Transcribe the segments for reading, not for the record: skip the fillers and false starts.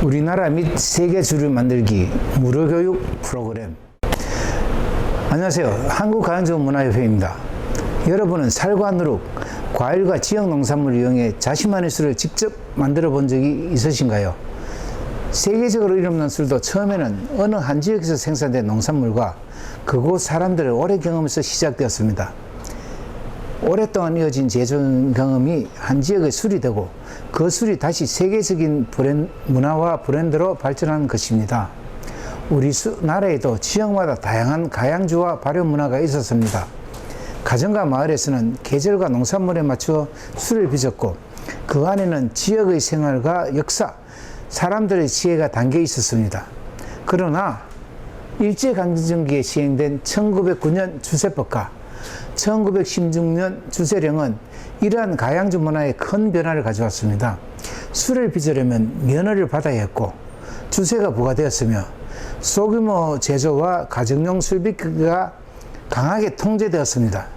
우리나라 및 세계 주류 만들기 무료교육 프로그램. 안녕하세요. 한국가양조문화협회입니다. 여러분은 쌀과 누룩, 과일과 지역 농산물을 이용해 자신만의 술을 직접 만들어 본 적이 있으신가요? 세계적으로 이름난 술도 처음에는 어느 한 지역에서 생산된 농산물과 그곳 사람들의 오래 경험에서 시작되었습니다. 오랫동안 이어진 제조 경험이 한 지역의 술이 되고 그 술이 다시 세계적인 문화와 브랜드로 발전한 것입니다. 우리 나라에도 지역마다 다양한 가양주와 발효 문화가 있었습니다. 가정과 마을에서는 계절과 농산물에 맞추어 술을 빚었고 그 안에는 지역의 생활과 역사, 사람들의 지혜가 담겨 있었습니다. 그러나 일제강점기에 시행된 1909년 주세법과 1916년 주세령은 이러한 가양주 문화에 큰 변화를 가져왔습니다. 술을 빚으려면 면허를 받아야 했고 주세가 부과되었으며 소규모 제조와 가정용 술빚기가 강하게 통제되었습니다.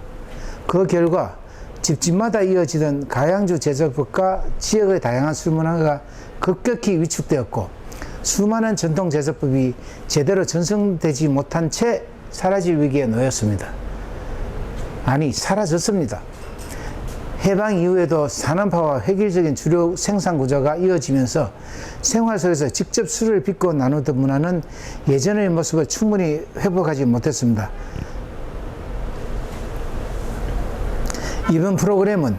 그 결과 집집마다 이어지던 가양주 제조법과 지역의 다양한 술 문화가 급격히 위축되었고 수많은 전통 제조법이 제대로 전승되지 못한 채 사라질 위기에 놓였습니다. 아니, 사라졌습니다. 해방 이후에도 산업화와 획일적인 주류 생산 구조가 이어지면서 생활 속에서 직접 술을 빚고 나누던 문화는 예전의 모습을 충분히 회복하지 못했습니다. 이번 프로그램은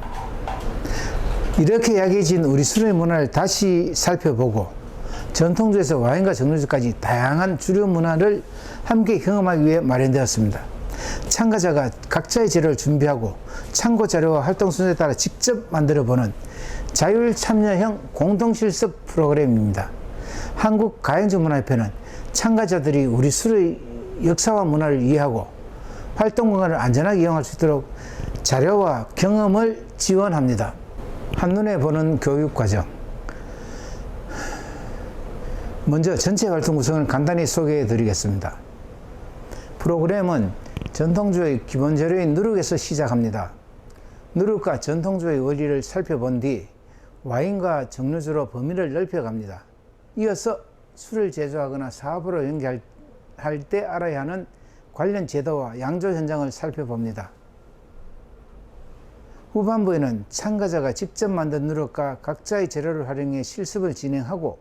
이렇게 약해진 우리 술의 문화를 다시 살펴보고 전통주에서 와인과 정류주까지 다양한 주류 문화를 함께 경험하기 위해 마련되었습니다. 참가자가 각자의 재료를 준비하고 참고 자료와 활동 순서에 따라 직접 만들어보는 자율 참여형 공동실습 프로그램입니다. 한국가양주문화협회는 참가자들이 우리 술의 역사와 문화를 이해하고 활동 공간을 안전하게 이용할 수 있도록 자료와 경험을 지원합니다. 한눈에 보는 교육과정. 먼저 전체 활동 구성을 간단히 소개해 드리겠습니다. 프로그램은 전통주의 기본 재료인 누룩에서 시작합니다. 누룩과 전통주의 원리를 살펴본 뒤 와인과 정류주로 범위를 넓혀갑니다. 이어서 술을 제조하거나 사업으로 연계할 때 알아야 하는 관련 제도와 양조 현장을 살펴봅니다. 후반부에는 참가자가 직접 만든 누룩과 각자의 재료를 활용해 실습을 진행하고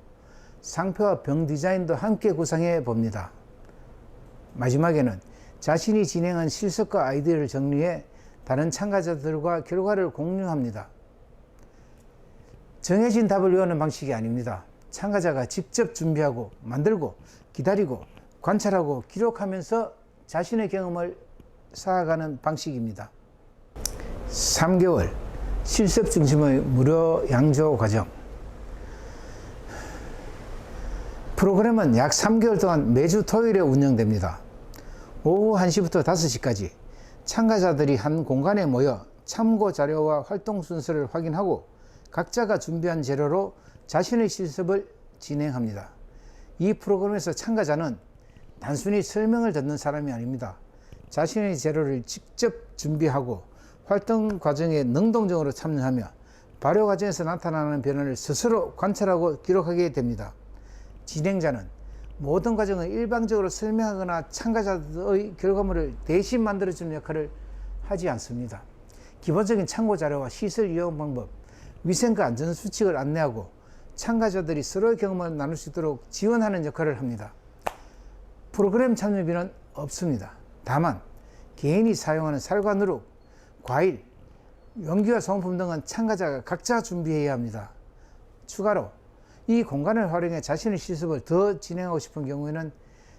상표와 병 디자인도 함께 구상해 봅니다. 마지막에는 자신이 진행한 실습과 아이디어를 정리해 다른 참가자들과 결과를 공유합니다. 정해진 답을 외우는 방식이 아닙니다. 참가자가 직접 준비하고 만들고 기다리고 관찰하고 기록하면서 자신의 경험을 쌓아가는 방식입니다. 3개월 실습 중심의 무료 양조 과정. 프로그램은 약 3개월 동안 매주 토요일에 운영됩니다. 오후 1시부터 5시까지 참가자들이 한 공간에 모여 참고 자료와 활동 순서를 확인하고 각자가 준비한 재료로 자신의 실습을 진행합니다. 이 프로그램에서 참가자는 단순히 설명을 듣는 사람이 아닙니다. 자신의 재료를 직접 준비하고 활동 과정에 능동적으로 참여하며 발효 과정에서 나타나는 변화를 스스로 관찰하고 기록하게 됩니다. 진행자는 모든 과정을 일방적으로 설명하거나 참가자의 결과물을 대신 만들어주는 역할을 하지 않습니다. 기본적인 참고 자료와 시설 이용 방법, 위생과 안전 수칙을 안내하고 참가자들이 서로의 경험을 나눌 수 있도록 지원하는 역할을 합니다. 프로그램 참여비는 없습니다. 다만 개인이 사용하는 쌀과 누룩, 과일, 용기와 소모품 등은 참가자가 각자 준비해야 합니다. 추가로 이 공간을 활용해 자신의 실습을 더 진행하고 싶은 경우에는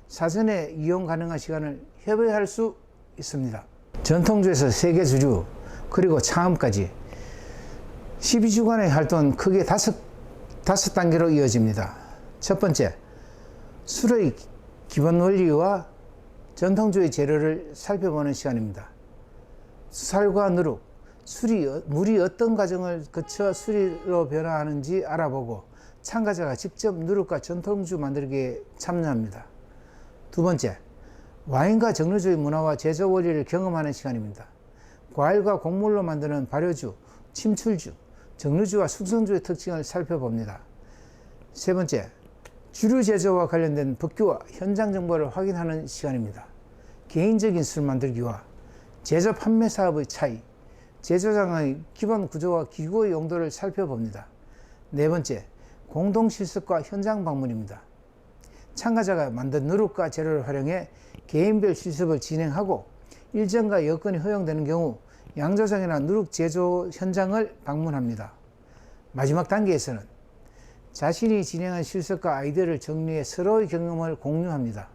사전에 이용 가능한 시간을 협의할 수 있습니다. 전통주에서 세계 주류 그리고 창업까지 12주간의 활동은 크게 다섯 단계로 이어집니다. 첫 번째, 술의 기본 원리와 전통주의 재료를 살펴보는 시간입니다. 쌀과 누룩, 물이 어떤 과정을 거쳐 술로 변화하는지 알아보고 참가자가 직접 누룩과 전통주 만들기에 참여합니다. 두 번째, 와인과 정류주의 문화와 제조 원리를 경험하는 시간입니다. 과일과 곡물로 만드는 발효주, 침출주, 정류주와 숙성주의 특징을 살펴봅니다. 세 번째, 주류 제조와 관련된 법규와 현장 정보를 확인하는 시간입니다. 개인적인 술 만들기와 제조 판매 사업의 차이, 제조장의 기본 구조와 기구의 용도를 살펴봅니다. 네 번째, 공동 실습과 현장 방문입니다. 참가자가 만든 누룩과 재료를 활용해 개인별 실습을 진행하고 일정과 여건이 허용되는 경우 양조장이나 누룩 제조 현장을 방문합니다. 마지막 단계에서는 자신이 진행한 실습과 아이디어를 정리해 서로의 경험을 공유합니다.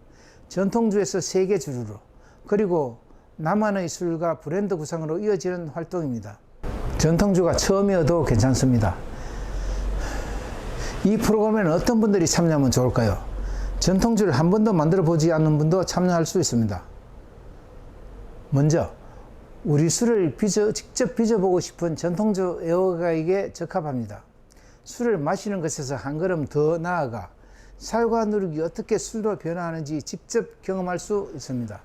전통주에서 세계 주류로, 그리고 나만의 술과 브랜드 구상으로 이어지는 활동입니다. 전통주가 처음이어도 괜찮습니다. 이 프로그램에는 어떤 분들이 참여하면 좋을까요? 전통주를 한 번도 만들어 보지 않는 분도 참여할 수 있습니다. 먼저 우리 술을 직접 빚어보고 싶은 전통주 애호가에게 적합합니다. 술을 마시는 것에서 한 걸음 더 나아가 살과 누룩이 어떻게 술로 변화하는지 직접 경험할 수 있습니다.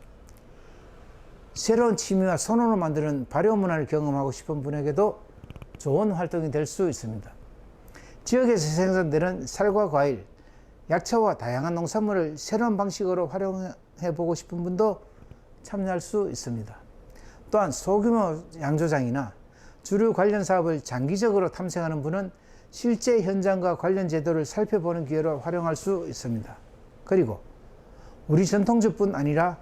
새로운 취미와 손으로 만드는 발효 문화를 경험하고 싶은 분에게도 좋은 활동이 될 수 있습니다. 지역에서 생산되는 살과 과일, 약초와 다양한 농산물을 새로운 방식으로 활용해 보고 싶은 분도 참여할 수 있습니다. 또한 소규모 양조장이나 주류 관련 사업을 장기적으로 탐색하는 분은 실제 현장과 관련 제도를 살펴보는 기회로 활용할 수 있습니다. 그리고 우리 전통주뿐 아니라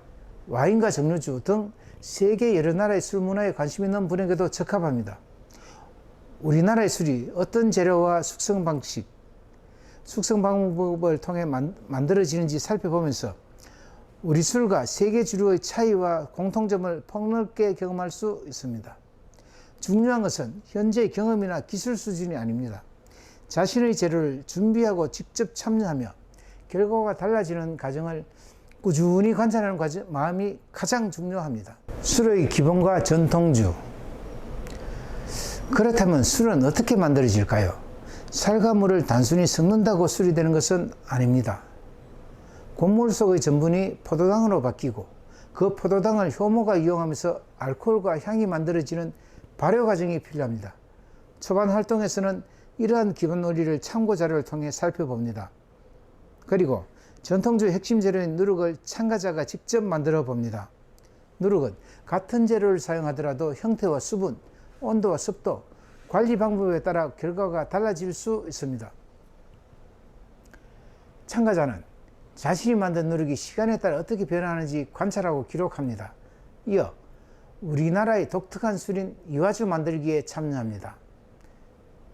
와인과蒸류주 등 세계 여러 나라의 술 문화에 관심 있는 분에게도 적합합니다. 우리나라의 술이 어떤 재료와 숙성 방식, 숙성 방법을 통해 만들어지는지 살펴보면서 우리 술과 세계 주류의 차이와 공통점을 폭넓게 경험할 수 있습니다. 중요한 것은 현재의 경험이나 기술 수준이 아닙니다. 자신의 재료를 준비하고 직접 참여하며 결과가 달라지는 과정을 꾸준히 관찰하는 마음이 가장 중요합니다. 술의 기본과 전통주. 그렇다면 술은 어떻게 만들어질까요? 살과 물을 단순히 섞는다고 술이 되는 것은 아닙니다. 곡물 속의 전분이 포도당으로 바뀌고 그 포도당을 효모가 이용하면서 알코올과 향이 만들어지는 발효 과정이 필요합니다. 초반 활동에서는 이러한 기본 원리를 참고 자료를 통해 살펴봅니다. 그리고 전통주의 핵심 재료인 누룩을 참가자가 직접 만들어 봅니다. 누룩은 같은 재료를 사용하더라도 형태와 수분, 온도와 습도, 관리 방법에 따라 결과가 달라질 수 있습니다. 참가자는 자신이 만든 누룩이 시간에 따라 어떻게 변화하는지 관찰하고 기록합니다. 이어 우리나라의 독특한 술인 이화주 만들기에 참여합니다.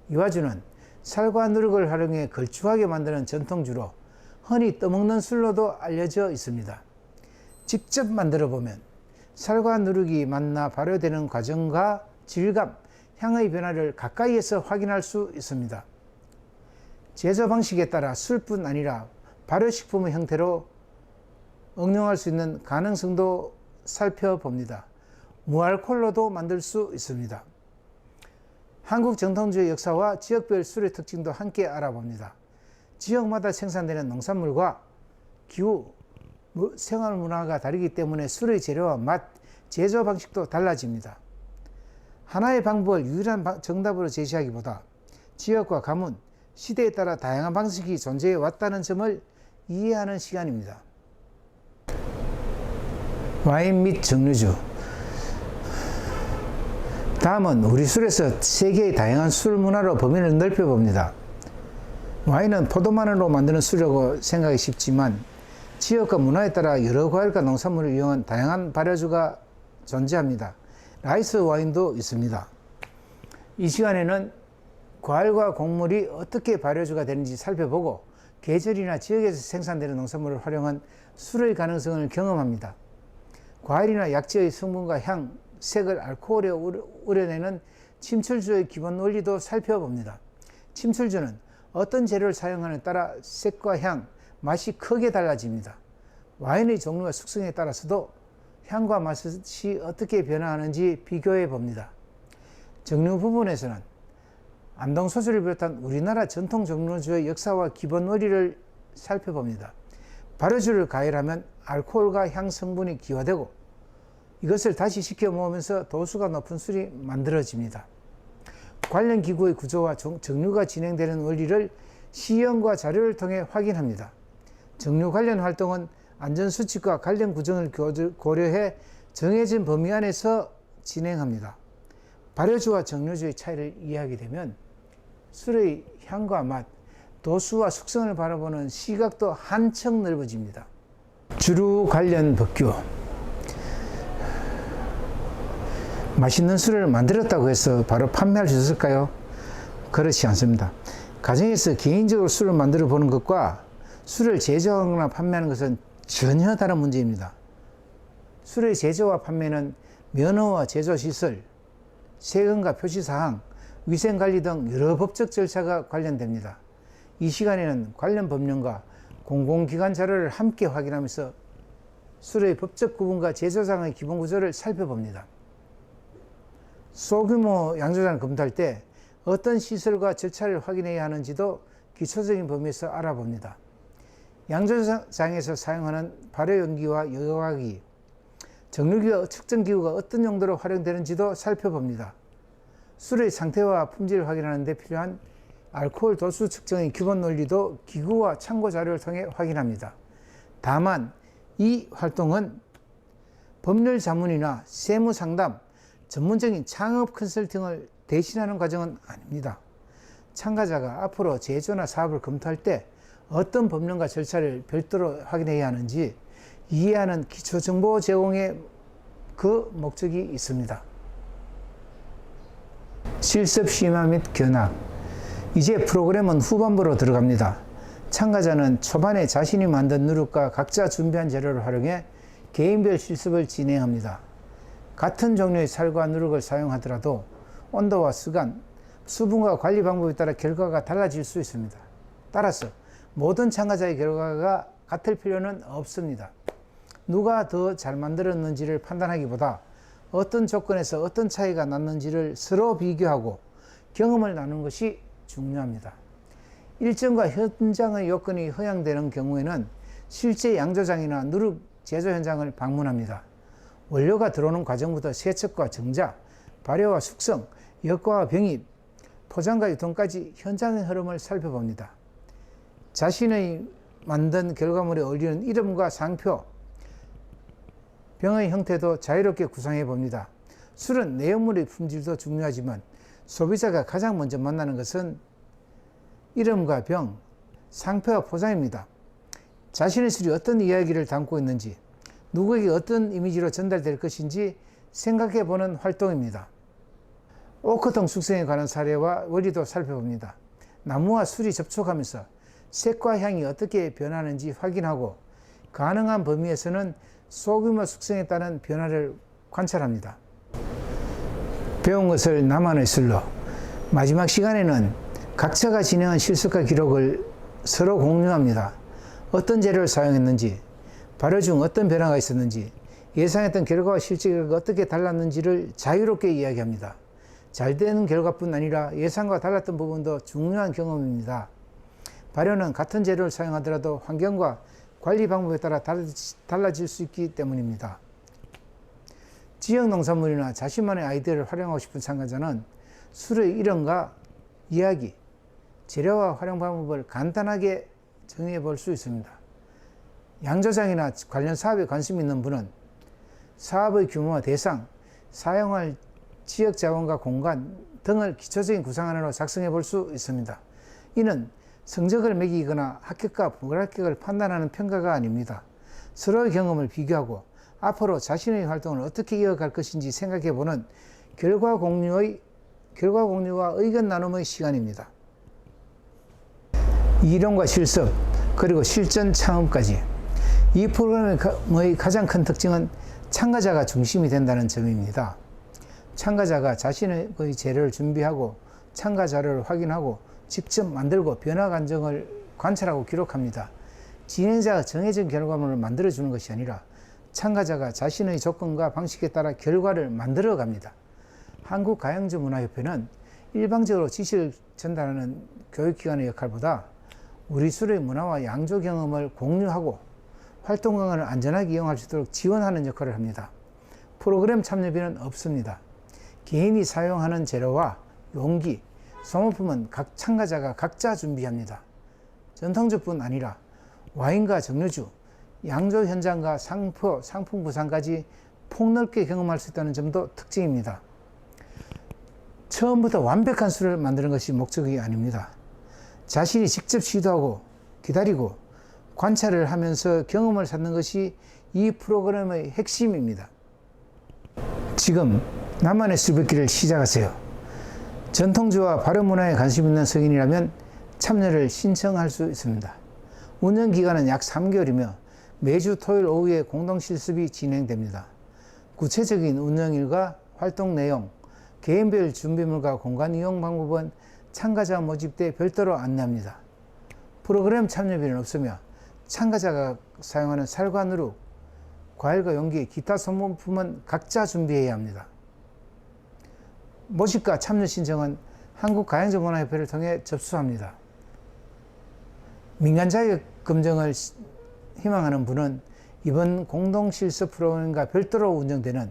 이화주는 살과 누룩을 활용해 걸쭉하게 만드는 전통주로 흔히 떠먹는 술로도 알려져 있습니다. 직접 만들어 보면 살과 누룩이 만나 발효되는 과정과 질감, 향의 변화를 가까이에서 확인할 수 있습니다. 제조 방식에 따라 술뿐 아니라 발효식품의 형태로 응용할 수 있는 가능성도 살펴봅니다. 무알콜로도 만들 수 있습니다. 한국 전통주의 역사와 지역별 술의 특징도 함께 알아봅니다. 지역마다 생산되는 농산물과 기후, 생활 문화가 다르기 때문에 술의 재료와 맛, 제조 방식도 달라집니다. 하나의 방법을 유일한 정답으로 제시하기보다 지역과 가문, 시대에 따라 다양한 방식이 존재해 왔다는 점을 이해하는 시간입니다. 와인 및蒸류주. 다음은 우리 술에서 세계의 다양한 술 문화로 범위를 넓혀봅니다. 와인은 포도만으로 만드는 술이라고 생각이 쉽지만 지역과 문화에 따라 여러 과일과 농산물을 이용한 다양한 발효주가 존재합니다. 라이스 와인도 있습니다. 이 시간에는 과일과 곡물이 어떻게 발효주가 되는지 살펴보고 계절이나 지역에서 생산되는 농산물을 활용한 술의 가능성을 경험합니다. 과일이나 약재의 성분과 향, 색을 알코올에 우려내는 침출주의 기본 원리도 살펴봅니다. 침출주는 어떤 재료를 사용하느냐에 따라 색과 향, 맛이 크게 달라집니다. 와인의 종류와 숙성에 따라서도 향과 맛이 어떻게 변화하는지 비교해 봅니다.蒸류 부분에서는 안동소주를 비롯한 우리나라 전통蒸류주의 역사와 기본 원리를 살펴봅니다. 발효주를 가열하면 알코올과 향 성분이 기화되고 이것을 다시 식혀 모으면서 도수가 높은 술이 만들어집니다. 관련 기구의 구조와蒸류가 진행되는 원리를 시연과 자료를 통해 확인합니다. 정류 관련 활동은 안전수칙과 관련 구정을 고려해 정해진 범위 안에서 진행합니다. 발효주와 정류주의 차이를 이해하게 되면 술의 향과 맛, 도수와 숙성을 바라보는 시각도 한층 넓어집니다. 주류 관련 법규. 맛있는 술을 만들었다고 해서 바로 판매할 수 있을까요? 그렇지 않습니다. 가정에서 개인적으로 술을 만들어 보는 것과 술을 제조하거나 판매하는 것은 전혀 다른 문제입니다. 술의 제조와 판매는 면허와 제조시설, 세금과 표시사항, 위생관리 등 여러 법적 절차가 관련됩니다. 이 시간에는 관련 법령과 공공기관 자료를 함께 확인하면서 술의 법적 구분과 제조상의 기본 구조를 살펴봅니다. 소규모 양조장을 검토할 때 어떤 시설과 절차를 확인해야 하는지도 기초적인 범위에서 알아봅니다. 양조장에서 사용하는 발효용기와 여과기, 정류기와 측정기구가 어떤 용도로 활용되는지도 살펴봅니다. 술의 상태와 품질을 확인하는 데 필요한 알코올 도수 측정의 기본 논리도 기구와 참고 자료를 통해 확인합니다. 다만 이 활동은 법률 자문이나 세무 상담, 전문적인 창업 컨설팅을 대신하는 과정은 아닙니다. 참가자가 앞으로 제조나 사업을 검토할 때 어떤 법령과 절차를 별도로 확인해야 하는지 이해하는 기초정보 제공에 그 목적이 있습니다. 실습 심화 및 견학. 이제 프로그램은 후반부로 들어갑니다. 참가자는 초반에 자신이 만든 누룩과 각자 준비한 재료를 활용해 개인별 실습을 진행합니다. 같은 종류의 살과 누룩을 사용하더라도 온도와 시간, 수분과 관리 방법에 따라 결과가 달라질 수 있습니다. 따라서 모든 참가자의 결과가 같을 필요는 없습니다. 누가 더 잘 만들었는지를 판단하기보다 어떤 조건에서 어떤 차이가 났는지를 서로 비교하고 경험을 나누는 것이 중요합니다. 일정과 현장의 요건이 허용되는 경우에는 실제 양조장이나 누룩 제조 현장을 방문합니다. 원료가 들어오는 과정부터 세척과 정자, 발효와 숙성, 역과와 병입, 포장과 유통까지 현장의 흐름을 살펴봅니다. 자신의 만든 결과물에 어울리는 이름과 상표, 병의 형태도 자유롭게 구상해 봅니다. 술은 내용물의 품질도 중요하지만 소비자가 가장 먼저 만나는 것은 이름과 병, 상표와 포장입니다. 자신의 술이 어떤 이야기를 담고 있는지, 누구에게 어떤 이미지로 전달될 것인지 생각해 보는 활동입니다. 오크통 숙성에 관한 사례와 원리도 살펴봅니다. 나무와 술이 접촉하면서 색과 향이 어떻게 변하는지 확인하고 가능한 범위에서는 소규모 숙성에 따른 변화를 관찰합니다. 배운 것을 나만의 술로. 마지막 시간에는 각자가 진행한 실습과 기록을 서로 공유합니다. 어떤 재료를 사용했는지, 발효 중 어떤 변화가 있었는지, 예상했던 결과와 실제 결과가 어떻게 달랐는지를 자유롭게 이야기합니다. 잘 되는 결과뿐 아니라 예상과 달랐던 부분도 중요한 경험입니다. 발효는 같은 재료를 사용하더라도 환경과 관리 방법에 따라 달라질 수 있기 때문입니다. 지역 농산물이나 자신만의 아이디어를 활용하고 싶은 참가자는 술의 이름과 이야기, 재료와 활용 방법을 간단하게 정해 볼 수 있습니다. 양조장이나 관련 사업에 관심 있는 분은 사업의 규모와 대상, 사용할 지역 자원과 공간 등을 기초적인 구상안으로 작성해 볼 수 있습니다. 이는 성적을 매기거나 합격과 불합격을 판단하는 평가가 아닙니다. 서로의 경험을 비교하고 앞으로 자신의 활동을 어떻게 이어갈 것인지 생각해 보는 결과 공유와 의견 나눔의 시간입니다. 이론과 실습, 그리고 실전 창업까지. 이 프로그램의 가장 큰 특징은 참가자가 중심이 된다는 점입니다. 참가자가 자신의 재료를 준비하고 참가 자료를 확인하고 직접 만들고 변화 과정을 관찰하고 기록합니다. 진행자가 정해진 결과물을 만들어주는 것이 아니라 참가자가 자신의 조건과 방식에 따라 결과를 만들어 갑니다. 한국가양주문화협회는 일방적으로 지식을 전달하는 교육기관의 역할보다 우리 술의 문화와 양조 경험을 공유하고 활동 공간을 안전하게 이용할 수 있도록 지원하는 역할을 합니다. 프로그램 참여비는 없습니다. 개인이 사용하는 재료와 용기, 소모품은 각 참가자가 각자 준비합니다. 전통주뿐 아니라 와인과 정류주, 양조 현장과 상품 구상까지 폭넓게 경험할 수 있다는 점도 특징입니다. 처음부터 완벽한 술을 만드는 것이 목적이 아닙니다. 자신이 직접 시도하고 기다리고 관찰을 하면서 경험을 쌓는 것이 이 프로그램의 핵심입니다. 지금 나만의 술빚기를 시작하세요. 전통주와 발효 문화에 관심 있는 성인이라면 참여를 신청할 수 있습니다. 운영 기간은 약 3개월이며 매주 토요일 오후에 공동 실습이 진행됩니다. 구체적인 운영일과 활동 내용, 개인별 준비물과 공간 이용 방법은 참가자 모집 때 별도로 안내합니다. 프로그램 참여비는 없으며 참가자가 사용하는 쌀과 누룩, 과일과 용기, 기타 소모품은 각자 준비해야 합니다. 모집과 참여 신청은 한국가양주문화협회를 통해 접수합니다. 민간 자격 검증을 희망하는 분은 이번 공동실습 프로그램과 별도로 운영되는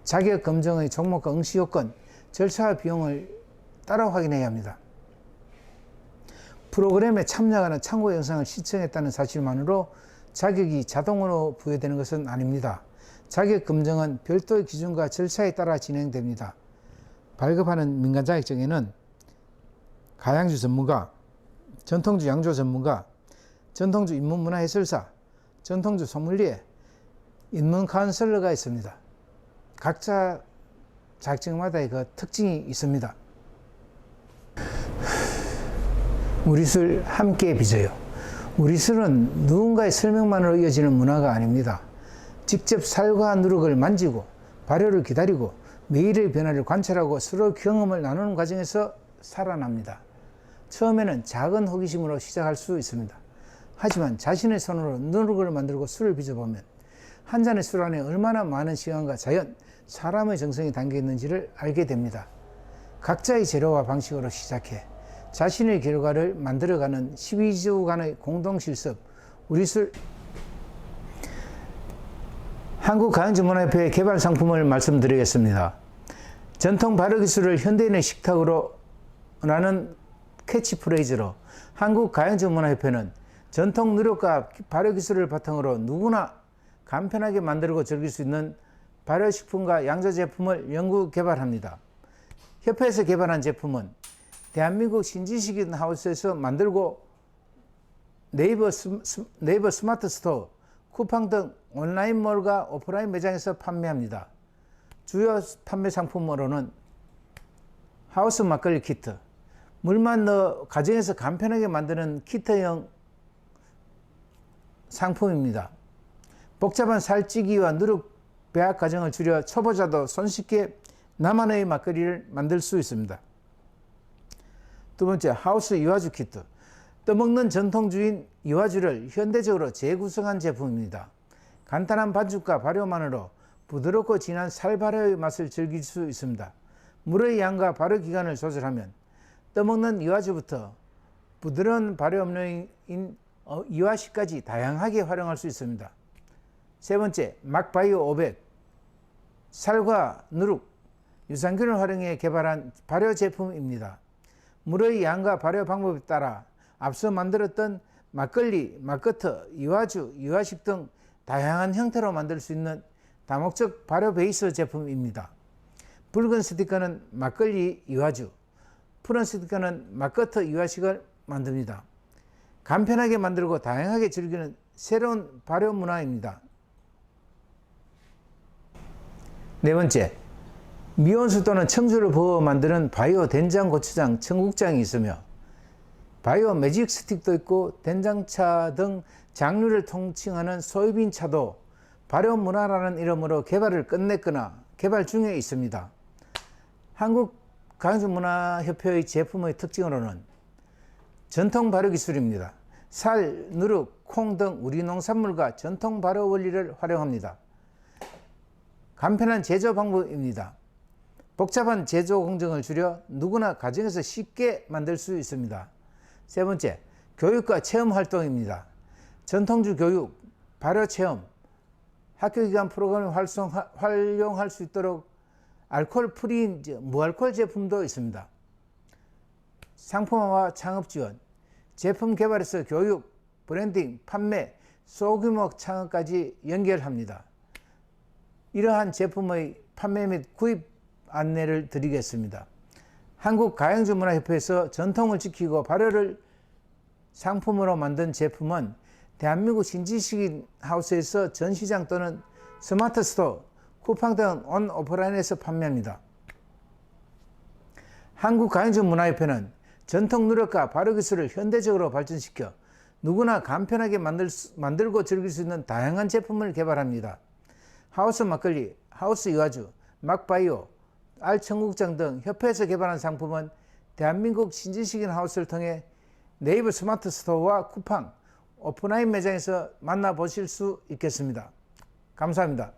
자격 검증의 종목과 응시 요건, 절차와 비용을 따로 확인해야 합니다. 프로그램에 참여하는 참고 영상을 시청했다는 사실만으로 자격이 자동으로 부여되는 것은 아닙니다. 자격 검증은 별도의 기준과 절차에 따라 진행됩니다. 발급하는 민간 자격증에는 가양주 전문가, 전통주 양조 전문가, 전통주 입문문화 해설사, 전통주 소믈리에, 입문 카운슬러가 있습니다. 각자 자격증마다의 그 특징이 있습니다. 우리 술 함께 빚어요. 우리 술은 누군가의 설명만으로 이어지는 문화가 아닙니다. 직접 쌀과 누룩을 만지고 발효를 기다리고 매일의 변화를 관찰하고 서로 경험을 나누는 과정에서 살아납니다. 처음에는 작은 호기심으로 시작할 수 있습니다. 하지만 자신의 손으로 누룩을 만들고 술을 빚어보면 한 잔의 술 안에 얼마나 많은 시간과 자연, 사람의 정성이 담겨 있는지를 알게 됩니다. 각자의 재료와 방식으로 시작해 자신의 결과를 만들어가는 12주간의 공동실습, 우리술. 한국가양주문화협회 개발 상품을 말씀드리겠습니다. 전통 발효기술을 현대인의 식탁으로 라는 캐치프레이즈로 한국가양주문화협회는 전통 누룩과 발효기술을 바탕으로 누구나 간편하게 만들고 즐길 수 있는 발효식품과 양조 제품을 연구 개발합니다. 협회에서 개발한 제품은 대한민국 신지식인 하우스에서 만들고 네이버 스마트 스토어, 쿠팡 등 온라인몰과 오프라인 매장에서 판매합니다. 주요 판매 상품으로는 하우스 막걸리 키트, 물만 넣어 가정에서 간편하게 만드는 키트형 상품입니다. 복잡한 살찌기와 누룩 배합 과정을 줄여 초보자도 손쉽게 나만의 막걸리를 만들 수 있습니다. 두 번째, 하우스 이화주 키트. 떠먹는 전통주인 이화주를 현대적으로 재구성한 제품입니다. 간단한 반죽과 발효만으로 부드럽고 진한 살발효의 맛을 즐길 수 있습니다. 물의 양과 발효 기간을 조절하면 떠먹는 이화주부터 부드러운 발효 음료인 이화시까지 다양하게 활용할 수 있습니다. 세 번째, 막바이오 500. 쌀과 누룩, 유산균을 활용해 개발한 발효 제품입니다. 물의 양과 발효 방법에 따라 앞서 만들었던 막걸리, 막거터, 이화주, 이화식 등 다양한 형태로 만들 수 있는 다목적 발효 베이스 제품입니다. 붉은 스티커는 막걸리, 이화주, 푸른 스티커는 막거터, 이화식을 만듭니다. 간편하게 만들고 다양하게 즐기는 새로운 발효 문화입니다. 네 번째, 미온수 또는 청주를 부어 만드는 바이오 된장, 고추장, 청국장이 있으며 바이오 매직 스틱도 있고 된장차 등 장르를 통칭하는 소이빈 차도 발효 문화라는 이름으로 개발을 끝냈거나 개발 중에 있습니다. 한국가양주문화협회의 제품의 특징으로는 전통 발효 기술입니다. 쌀, 누룩, 콩 등 우리 농산물과 전통 발효 원리를 활용합니다. 간편한 제조 방법입니다. 복잡한 제조 공정을 줄여 누구나 가정에서 쉽게 만들 수 있습니다. 세 번째, 교육과 체험 활동입니다. 전통주 교육, 발효 체험, 학교기관 프로그램을 활용할 수 있도록 알코올 프리 무알코올 제품도 있습니다. 상품화와 창업 지원, 제품 개발에서 교육, 브랜딩, 판매, 소규모 창업까지 연결합니다. 이러한 제품의 판매 및 구입 안내를 드리겠습니다. 한국가행주문화협회에서 전통을 지키고 발효를 상품으로 만든 제품은 대한민국 신지식인 하우스에서 전시장 또는 스마트 스토어, 쿠팡 등 온 오프라인에서 판매합니다. 한국가행주문화협회는 전통 누력과 발효 기술을 현대적으로 발전시켜 누구나 간편하게 만들고 즐길 수 있는 다양한 제품을 개발합니다. 하우스 막걸리, 하우스 유화주, 막바이오, 알청국장 등 협회에서 개발한 상품은 대한민국 신지식인 하우스를 통해 네이버 스마트 스토어와 쿠팡, 오프라인 매장에서 만나보실 수 있겠습니다. 감사합니다.